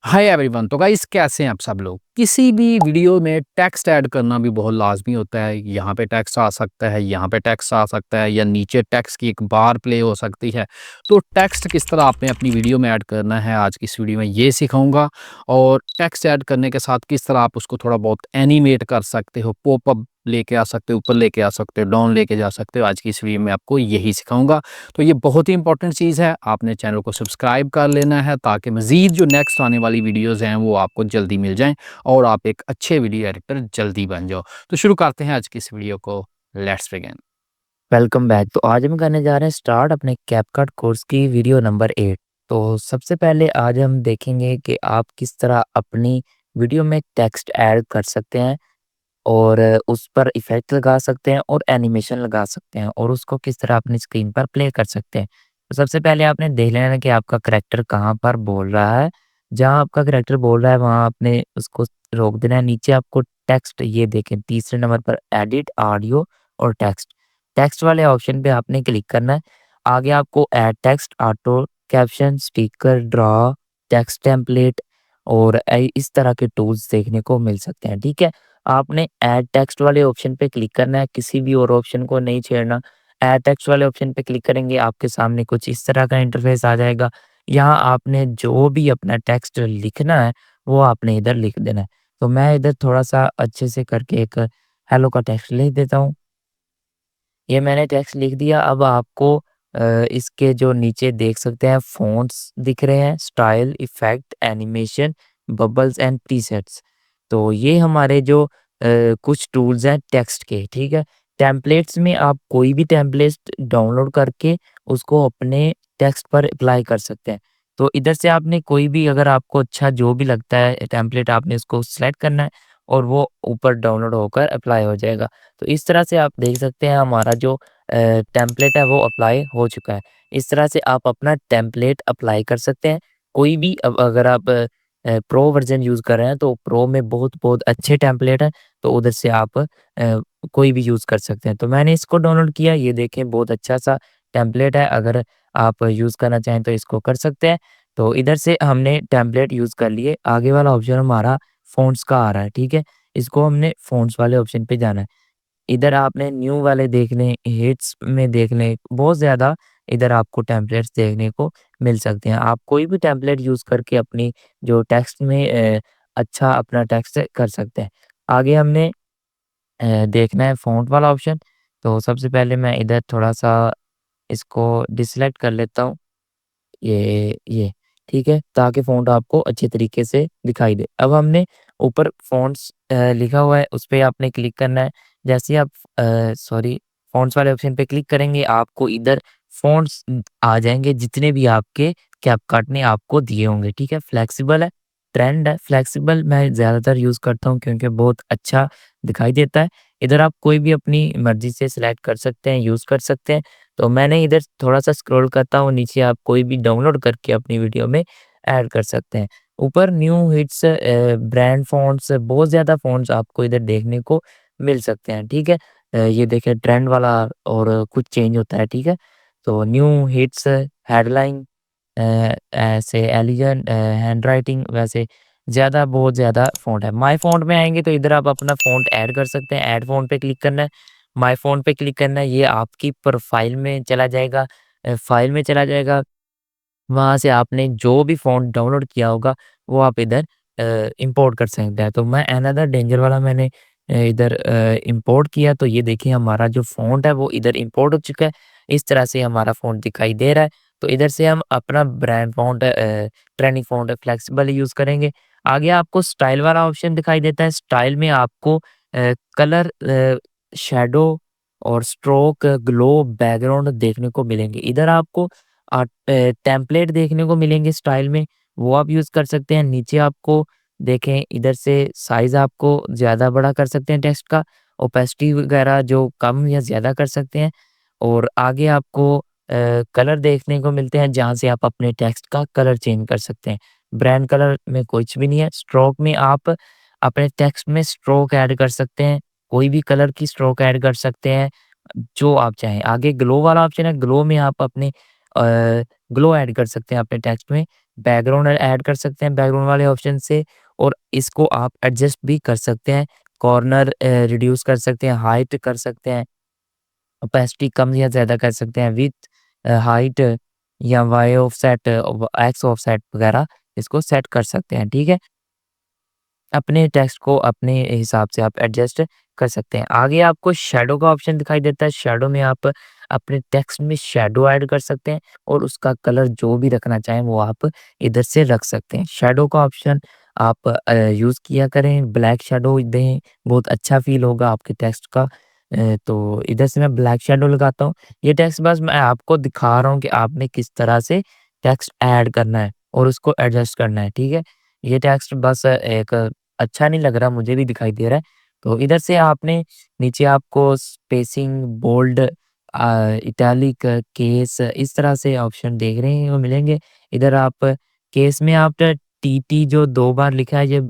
Hi everyone. तो guys कैसे हैं आप सब लोग। किसी भी वीडियो में टेक्स्ट ऐड करना भी बहुत लाजमी होता है। यहाँ पे टेक्स्ट आ सकता है, यहाँ पे टेक्स्ट आ सकता है, या नीचे टेक्स्ट की एक बार प्ले हो सकती है। तो टेक्स्ट किस तरह आपने अपनी वीडियो में ऐड करना है, आज की इस वीडियो में ये सिखाऊंगा। और टेक्स्ट ऐड करने के साथ किस तरह आप उसको थोड़ा बहुत एनिमेट कर सकते हो, पॉप अप लेके आ सकते हो, ऊपर लेके आ सकते हो, डाउन लेके जा सकते हो। आज की इस वीडियो में आपको यही सिखाऊंगा। तो ये बहुत ही इंपॉर्टेंट चीज़ है। आपने चैनल को सब्सक्राइब कर लेना है ताकि मज़ीद जो नेक्स्ट आने वाली वीडियोज़ हैं वो आपको जल्दी मिल जाएँ और आप एक अच्छे वीडियो एडिटर जल्दी बन जाओ। तो शुरू करते हैं आज की इस वीडियो को। Let's begin. Welcome back. तो आज हम करने जा रहे हैं स्टार्ट अपने कैपकट कोर्स की वीडियो नंबर 8। तो सबसे पहले आज हम देखेंगे कि आप किस तरह अपनी वीडियो में टेक्स्ट ऐड कर सकते हैं और उस पर इफ़ेक्ट लगा सकते हैं और एनिमेशन लगा सकते हैं और उसको किस तरह अपनी स्क्रीन पर प्ले कर सकते हैं। तो सबसे पहले आपने देख लेना है कि आपका करैक्टर कहाँ पर बोल रहा है। जहाँ आपका करैक्टर बोल रहा है वहाँ आपने उसको रोक देना है। नीचे आपको टेक्स्ट ये देखें तीसरे नंबर पर एडिट ऑडियो और टेक्स्ट। टेक्स्ट वाले ऑप्शन पे आपने क्लिक करना है। आगे आपको add text, auto caption, sticker, draw, text template और इस तरह के टूल्स देखने को मिल सकते हैं। ठीक है? आपने ऐड टेक्स्ट वाले ऑप्शन पे क्लिक करना है, किसी भी और ऑप्शन को नहीं छेड़ना। ऐड टेक्स्ट वाले ऑप्शन पे क्लिक करेंगे, आपके सामने कुछ इस तरह का इंटरफ़ेस आ जाएगा। यहाँ आपने जो भी अपना टेक्स्ट लिखना है, वो आपने इधर लिख देना है। तो मैं इधर थोड़ा-सा अच्छे से करके एक हेलो का टेक्स्ट लिख देता हूँ। ये मैंने टेक्स्ट लिख दिया। अब आपको इसके जो नीचे देख सकते हैं फ़ॉन्ट्स दिख रहे हैं, style, effect, animation, bubbles and presets. तो ये हमारे जो कुछ टूल्स हैं टेक्स्ट के, ठीक है? टेम्पलेट्स में आप कोई भी टेम्पलेट डाउनलोड करके उसको अपने टेक्स्ट पर अप्लाई कर सकते हैं। तो इधर से आपने कोई भी अगर आपको अच्छा जो भी लगता है टेम्पलेट आपने उसको सेलेक्ट करना है और वो ऊपर डाउनलोड होकर अप्लाई हो जाएगा। तो इस तरह से आप देख सकते हैं हमारा जो टेम्पलेट है वो अप्लाई हो चुका है। इस तरह से आप अपना टेम्पलेट अप्लाई कर सकते हैं। कोई भी अब अगर आप प्रो वर्ज़न यूज़ कर रहे हैं तो प्रो में बहुत-बहुत अच्छे टेम्पलेट हैं, तो उधर से आप कोई भी यूज़ कर सकते हैं। तो मैंने इसको डाउनलोड किया, ये देखें बहुत अच्छा-सा टेम्पलेट है, अगर आप यूज़ करना चाहें तो इसको कर सकते हैं। तो इधर से हमने टेम्पलेट यूज़ कर लिए, आगे वाला ऑप्शन हमारा फ़ॉन्ट्स का आ रहा है, ठीक है? इसको हमने फ़ॉन्ट्स वाले ऑप्शन पे जाना है। इधर आपने न्यू वाले देखने, हिट्स में देखने, बहुत ज़्यादा इधर आपको टेम्पलेट्स देखने को मिल सकते हैं। आप कोई भी टेम्पलेट यूज़ करके अपनी जो टेक्स्ट में अच्छा अपना टेक्स्ट कर सकते हैं। आगे हमने देखना है फ़ॉन्ट वाला ऑप्शन, तो सबसे पहले मैं इधर थोड़ा-सा इसको डिसेलेक्ट कर लेता हूँ। ये, ठीक है? ताकि फ़ॉन्ट आपको अच्छे तरीके से दिखाई दे। अब हमने ऊपर फ़ॉन्ट्स लिखा हुआ है, उस पे आपने क्लिक करना है। जैसे ही आप सॉरी फ़ॉन्ट्स वाले ऑप्शन पे क्लिक करेंगे, आपको इधर फ़ॉन्ट्स आ जाएँगे जितने भी आपके कैपकट ने आपको दिए होंगे, ठीक है? फ्लेक्सिबल है, ट्रेंड है, फ्लेक्सिबल मैं ज़्यादातर यूज़ करता हूँ क्योंकि बहुत अच्छा दिखाई देता है। इधर आप कोई भी अपनी मर्ज़ी से सिलेक्ट कर सकते हैं, यूज़ कर सकते हैं। तो मैंने इधर थोड़ा-सा स्क्रॉल करता हूँ नीचे, आप कोई भी डाउनलोड करके अपनी वीडियो में ऐड कर सकते हैं। ऊपर न्यू हिट्स ब्रांड फ़ॉन्ट्स बहुत ज़्यादा फ़ॉन्ट्स आपको इधर देखने को मिल सकते हैं, ठीक है? ये देखिए ट्रेंड वाला और कुछ चेंज होता है, ठीक है? तो न्यू हिट्स, हेडलाइन ऐसे एलिगेंट हैंडराइटिंग वैसे ज़्यादा बहुत ज़्यादा फ़ॉन्ट है। माय फ़ॉन्ट में आएँगे तो इधर आप अपना फ़ॉन्ट ऐड कर सकते हैं। ऐड फ़ॉन्ट पे क्लिक करना है, माय फ़ॉन्ट पे क्लिक करना है, ये आपकी प्रोफ़ाइल में चला जाएगा, फ़ाइल में चला जाएगा। वहाँ से आपने जो भी फ़ॉन्ट डाउनलोड किया होगा, वो आप इधर इम्पोर्ट कर सकते हैं। तो मैं अनदर डेंजर वाला मैंने इधर इम्पोर्ट किया, तो ये देखिए हमारा जो फ़ॉन्ट है वो इधर इम्पोर्ट हो चुका है। इस तरह से हमारा फ़ॉन्ट दिखाई दे रहा है। तो इधर से हम अपना brand font trending font flexible use करेंगे। आगे आपको स्टाइल वाला ऑप्शन दिखाई देता है। स्टाइल में आपको कलर, शैडो और स्ट्रोक, ग्लो, बैकग्राउंड देखने को मिलेंगे। इधर आपको टेम्पलेट देखने को मिलेंगे स्टाइल में, वो आप यूज़ कर सकते हैं। नीचे आपको देखें इधर से साइज़ आपको ज़्यादा बड़ा कर सकते हैं टेक्स्ट का, ओपेसिटी वगैरह जो कम या ज़्यादा कर सकते हैं। और आगे आपको कलर देखने को मिलते हैं जहाँ से आप अपने टेक्स्ट का कलर चेंज कर सकते हैं। ब्रांड कलर में कुछ भी नहीं है। स्ट्रोक में आप अपने टेक्स्ट में स्ट्रोक ऐड कर सकते हैं, कोई भी कलर की स्ट्रोक ऐड कर सकते हैं, जो आप चाहें। आगे ग्लो वाला ऑप्शन है, ग्लो में आप अपने ग्लो ऐड कर सकते हैं अपने टेक्स्ट में, बैकग्राउंड ऐड कर सकते हैं बैकग्राउंड वाले ऑप्शन से और इसको आप एडजस्ट भी कर सकते हैं। कॉर्नर रिड्यूस कर सकते हैं, हाइट कर सकते हैं, ओपेसिटी कम या ज़्यादा कर सकते हैं, विड्थ, हाइट या वाई ऑफसेट, एक्स ऑफसेट वगैरह इसको सेट कर सकते हैं, ठीक है? अपने टेक्स्ट को अपने हिसाब से आप एडजस्ट कर सकते हैं। आगे आपको शैडो का ऑप्शन दिखाई देता है। शैडो में आप अपने टेक्स्ट में शैडो ऐड कर सकते हैं और उसका कलर जो भी रखना चाहें वो आप इधर से रख सकते हैं। शैडो का ऑप्शन आप यूज़ किया करें, ब्लैक शैडो दें, बहुत अच्छा फ़ील होगा आपके टेक्स्ट का। तो इधर से मैं ब्लैक शैडो लगाता हूँ। ये टेक्स्ट बस मैं आपको दिखा रहा हूँ कि आपने किस तरह से टेक्स्ट ऐड करना है और उसको एडजस्ट करना है, ठीक है? ये टेक्स्ट बस एक अच्छा नहीं लग रहा, मुझे भी दिखाई दे रहा है। तो इधर से आपने नीचे आपको स्पेसिंग, बोल्ड, इटैलिक, केस इस तरह से ऑप्शन देख रहे हैं वो मिलेंगे। इधर आप केस में आप टीटी जो 2 बार लिखा है ये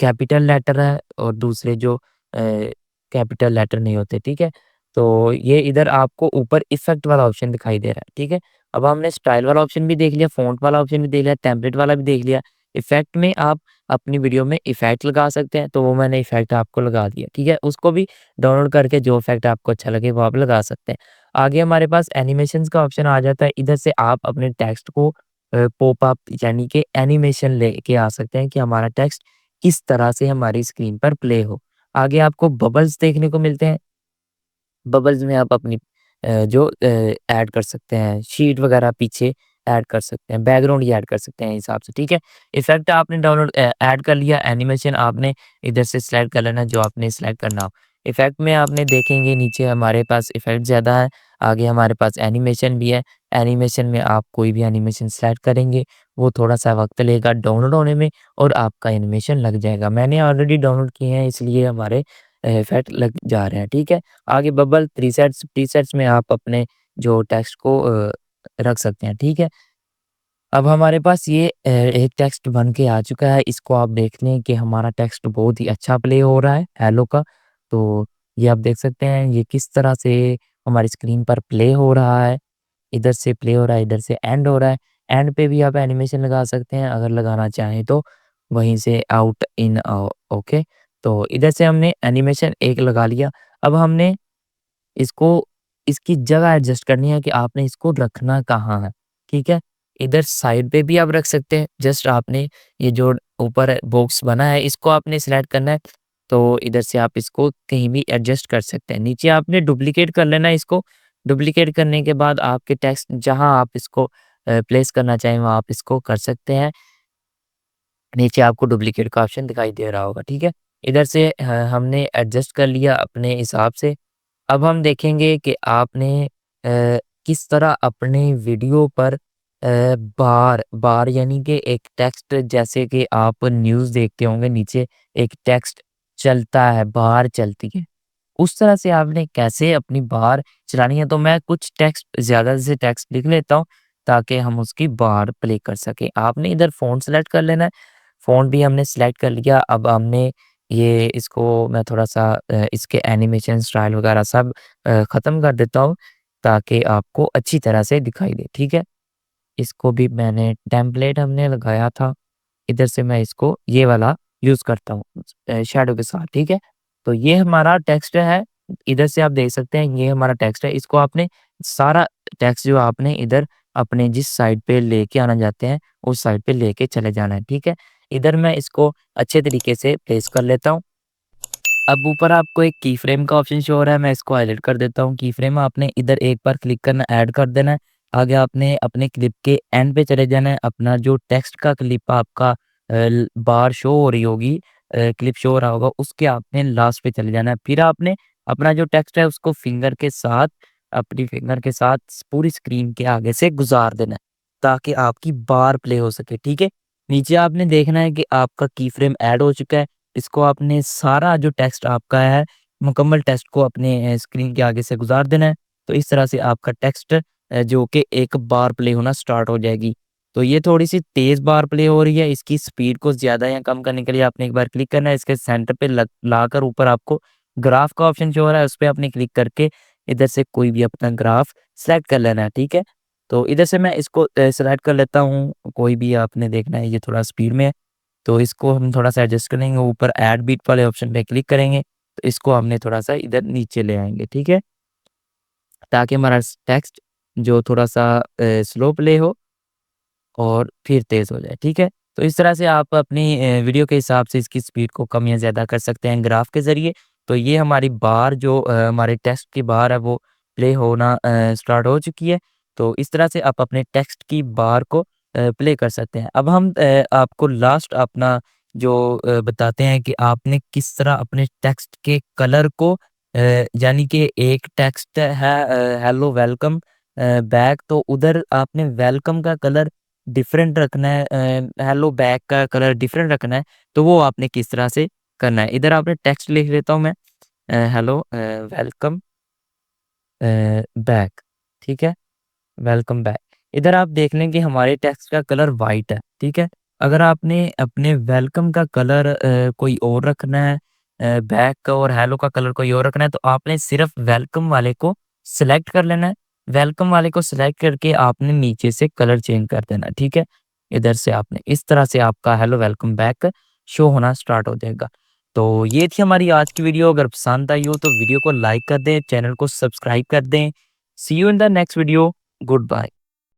कैपिटल लेटर है और दूसरे जो कैपिटल लेटर नहीं होते, ठीक है? तो ये इधर आपको ऊपर इफ़ेक्ट वाला ऑप्शन दिखाई दे रहा है, ठीक है? अब हमने स्टाइल वाला ऑप्शन भी देख लिया, फ़ॉन्ट वाला ऑप्शन भी देख लिया, टेम्पलेट वाला भी देख लिया। इफ़ेक्ट में आप अपनी वीडियो में इफ़ेक्ट लगा सकते हैं, तो वो मैंने इफ़ेक्ट आपको लगा दिया, ठीक है? उसको भी डाउनलोड करके जो इफ़ेक्ट आपको अच्छा लगे वो आप लगा सकते हैं। आगे हमारे पास एनिमेशंस का ऑप्शन आ जाता है, इधर से आप अपने टेक्स्ट को पॉप अप यानी कि एनिमेशन लेके आ सकते हैं कि हमारा टेक्स्ट किस तरह से हमारी स्क्रीन पर प्ले हो। आगे आपको बबल्स देखने को मिलते हैं। बबल्स में आप अपनी जो ऐड कर सकते हैं, शीट वगैरह पीछे ऐड कर सकते हैं, बैकग्राउंड ही ऐड कर सकते हैं हिसाब से, ठीक है? इफ़ेक्ट आपने डाउनलोड ऐड कर लिया, एनिमेशन आपने इधर से सिलेक्ट कर लेना जो आपने सिलेक्ट करना हो। इफ़ेक्ट में आपने देखेंगे नीचे हमारे पास इफ़ेक्ट ज़्यादा है, आगे हमारे पास एनिमेशन भी है। एनिमेशन में आप कोई भी एनिमेशन सेलेक्ट करेंगे, वो थोड़ा-सा वक़्त लेगा डाउनलोड होने में और आपका एनिमेशन लग जाएगा। मैंने ऑलरेडी डाउनलोड किए हैं इसलिए हमारे इफ़ेक्ट लग जा रहे हैं, ठीक है? आगे बबल प्रीसेट्स में आप अपने जो टेक्स्ट को रख सकते हैं, ठीक है? अब हमारे पास ये एक टेक्स्ट बन के आ चुका है, इसको आप देख लें कि हमारा टेक्स्ट बहुत ही अच्छा प्ले हो रहा है, हेलो का। तो ये आप देख सकते हैं, ये किस तरह से हमारी स्क्रीन पर प्ले हो रहा है। इधर से प्ले हो रहा है, इधर से एंड हो रहा है। एंड पे भी आप एनिमेशन लगा सकते हैं अगर लगाना चाहें तो, वहीं से आउट, इन, ओके। तो इधर से हमने एनिमेशन एक लगा लिया। अब हमने इसको इसकी जगह एडजस्ट करनी है कि आपने इसको रखना कहाँ है, ठीक है? इधर साइड पे भी आप रख सकते हैं, जस्ट आपने ये जो ऊपर बॉक्स बना है इसको आपने सिलेक्ट करना है, तो इधर से आप इसको कहीं भी एडजस्ट कर सकते हैं। नीचे आपने डुप्लिकेट कर लेना है इसको, डुप्लिकेट करने के बाद आपके टेक्स्ट जहाँ आप इसको प्लेस करना चाहें वहाँ आप इसको कर सकते हैं। नीचे आपको डुप्लीकेट का ऑप्शन दिखाई दे रहा होगा, ठीक है? इधर से हमने एडजस्ट कर लिया अपने हिसाब से। अब हम देखेंगे कि आपने किस तरह अपने वीडियो पर बार बार यानी कि एक टेक्स्ट जैसे कि आप न्यूज़ देखते होंगे नीचे एक टेक्स्ट चलता है, बार चलती है। उस तरह से आपने कैसे अपनी बार चलानी है, तो मैं कुछ टेक्स्ट ज़्यादा से टेक्स्ट लिख लेता हूँ ताकि हम उसकी बार प्ले कर सकें। आपने इधर फ़ॉन्ट सेलेक्ट कर लेना है, फ़ॉन्ट भी हमने सेलेक्ट कर लिया। अब हमने ये इसको मैं थोड़ा-सा इसके एनिमेशन स्टाइल वगैरह सब ख़त्म कर देता हूँ ताकि आपको अच्छी तरह से दिखाई दे, ठीक है? इसको भी मैंने टेम्पलेट हमने लगाया था, इधर से मैं इसको ये वाला यूज़ करता हूँ शैडो के साथ, ठीक है? तो ये हमारा टेक्स्ट है, इधर से आप देख सकते हैं ये हमारा टेक्स्ट है, इसको आपने सारा टेक्स्ट जो आपने इधर अपने जिस साइड पे लेके आना चाहते हैं, उस साइड पे लेके चले जाना है, ठीक है? इधर मैं इसको अच्छे तरीके से प्लेस कर लेता हूँ। अब ऊपर आपको एक की फ्रेम का ऑप्शन शो हो रहा है, मैं इसको हाइलाइट कर देता हूँ। की फ्रेम आपने इधर एक बार क्लिक करना, ऐड कर देना है। आगे आपने अपने क्लिप के एंड पे चले जाना है। अपना जो टेक्स्ट का क्लिप आपका बार शो हो रही होगी, क्लिप शो हो रहा होगा, उसके आपने लास्ट पे चले जाना है। फिर आपने अपना जो टेक्स्ट है उसको फिंगर के साथ, अपनी फिंगर के साथ पूरी स्क्रीन के आगे से गुजार देना है, ताकि आपकी बार प्ले हो सके, ठीक है? नीचे आपने देखना है कि आपका की फ्रेम ऐड हो चुका है। इसको आपने सारा जो टेक्स्ट आपका है, मुकम्मल टेक्स्ट को अपने स्क्रीन के आगे से गुज़ार देना है। तो इस तरह से आपका टेक्स्ट जो कि एक बार प्ले होना स्टार्ट हो जाएगी। तो ये थोड़ी-सी तेज़ बार प्ले हो रही है, इसकी स्पीड को ज़्यादा या कम करने के लिए आपने एक बार क्लिक करना है, इसके सेंटर पे लग लाकर ऊपर आपको ग्राफ का ऑप्शन शो हो रहा है, उस पे आपने क्लिक करके इधर से कोई भी अपना ग्राफ सेलेक्ट कर लेना है, ठीक है? तो इधर से मैं इसको सेलेक्ट कर लेता हूँ, कोई भी आपने देखना है, ये थोड़ा स्पीड में है, तो इसको हम थोड़ा-सा एडजस्ट करेंगे, ऊपर ऐड बीट वाले ऑप्शन पे क्लिक करेंगे, तो इसको हमने थोड़ा-सा इधर नीचे ले आएँगे, ठीक है? ताकि हमारा टेक्स्ट जो थोड़ा-सा स्लो प्ले हो और फिर तेज़ हो जाए, ठीक है? तो इस तरह से आप अपनी वीडियो के हिसाब से इसकी स्पीड को कम या ज़्यादा कर सकते हैं ग्राफ के ज़रिए। तो ये हमारी बार जो हमारे टेक्स्ट की बार है वो प्ले होना स्टार्ट हो चुकी है। तो इस तरह से आप अपने टेक्स्ट की बार को प्ले कर सकते हैं। अब हम आपको लास्ट अपना जो बताते हैं कि आपने किस तरह अपने टेक्स्ट के कलर को यानी कि एक टेक्स्ट है हेलो वेलकम बैक, तो उधर आपने वेलकम का कलर डिफरेंट रखना है, हेलो बैक का कलर डिफरेंट रखना है, तो वो आपने किस तरह से करना है। इधर आपने टेक्स्ट लिख लेता हूँ मैं, हेलो वेलकम बैक, ठीक है? Welcome back. इधर आप देख लें कि हमारे टेक्स्ट का कलर वाइट है, ठीक है? अगर आपने अपने वेलकम का कलर कोई और रखना है, बैक का और हेलो का कलर कोई और रखना है, तो आपने सिर्फ़ वेलकम वाले को सिलेक्ट कर लेना है। वेलकम वाले को सिलेक्ट करके आपने नीचे से कलर चेंज कर देना है, ठीक है? इधर से आपने इस तरह से आपका हेलो वेलकम बैक शो होना स्टार्ट हो जाएगा। तो ये थी हमारी आज की वीडियो, अगर पसंद आई हो तो वीडियो को लाइक कर दें, चैनल को सब्सक्राइब कर दें। See you in the next video. Goodbye.